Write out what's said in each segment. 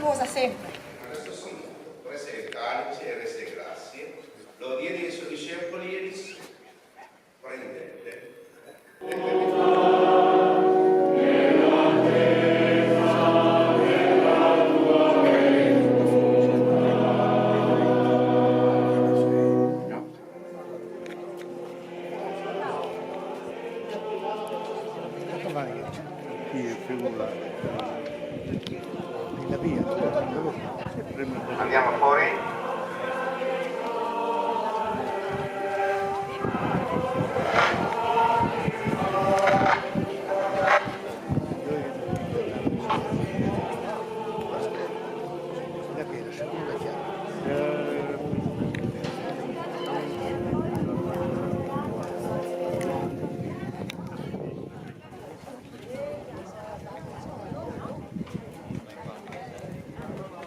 sposa sempre. Questo sono prese le calici e rese grazie, lo diede ai suoi discepoli e disse: prendete. Andiamo fuori.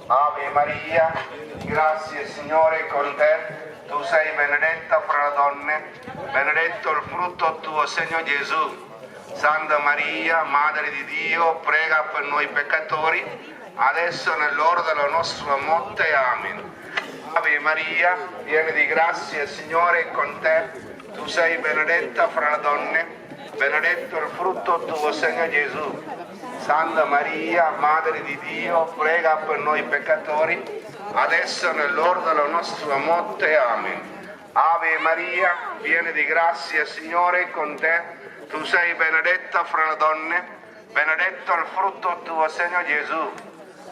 Ave Maria, grazie Signore è con te, tu sei benedetta fra le donne, benedetto il frutto tuo segno Gesù. Santa Maria, Madre di Dio, prega per noi peccatori, adesso e nell'ora della nostra morte. Amen. Ave Maria, piena di grazia, il Signore è con te, tu sei benedetta fra le donne, benedetto il frutto tuo segno Gesù. Santa Maria, Madre di Dio, prega per noi peccatori, adesso e nell'ora della nostra morte. Amen. Ave Maria, piena di grazia, il Signore è con te, tu sei benedetta fra le donne, benedetto il frutto tuo segno Gesù.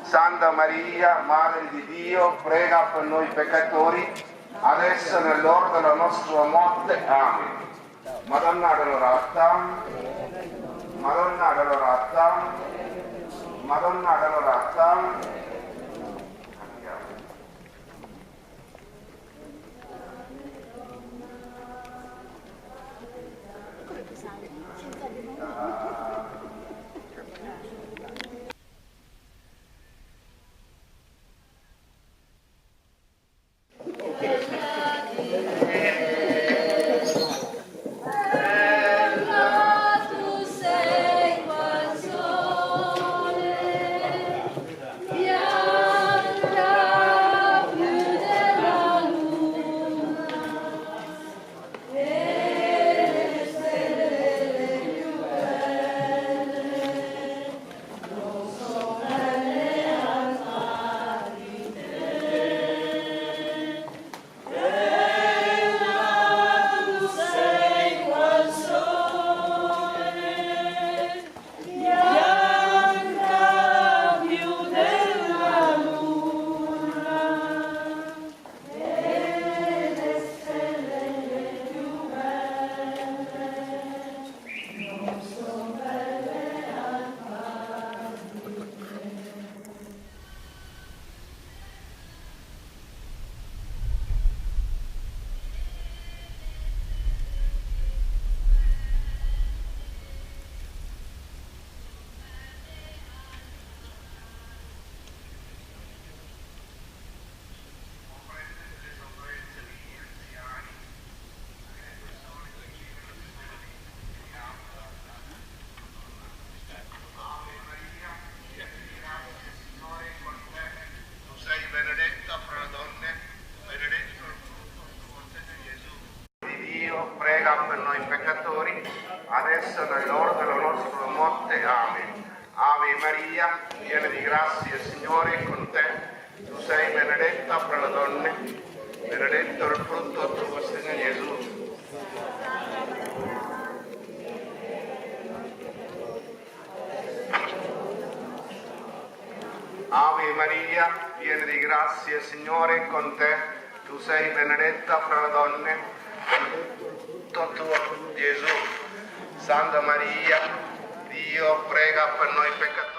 Santa Maria, Madre di Dio, prega per noi peccatori, adesso e nell'ora della nostra morte. Amen. Madonna Dolorata, Madonna Dolorata, Madonna Dolorata. Prega per noi peccatori, adesso e nell'ora della nostra morte. Amen. Ave Maria, piena di grazia, il Signore è con te, tu sei benedetta fra le donne, benedetto il frutto tuo segno Gesù. Ave Maria, piena di grazia, il Signore è con te, tu sei benedetta fra le donne, tutto tuo Gesù. Santa Maria, Dio prega per noi peccatori.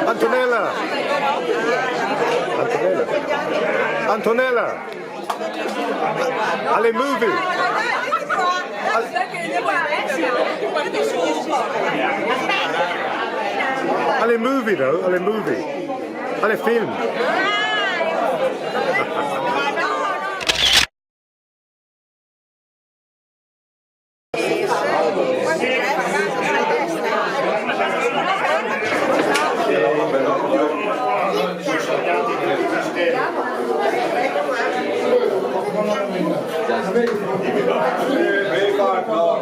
Antonella! Antonella! Allez, movie! Allez, movie though, allez, movie! Allez, film! Very hard, no.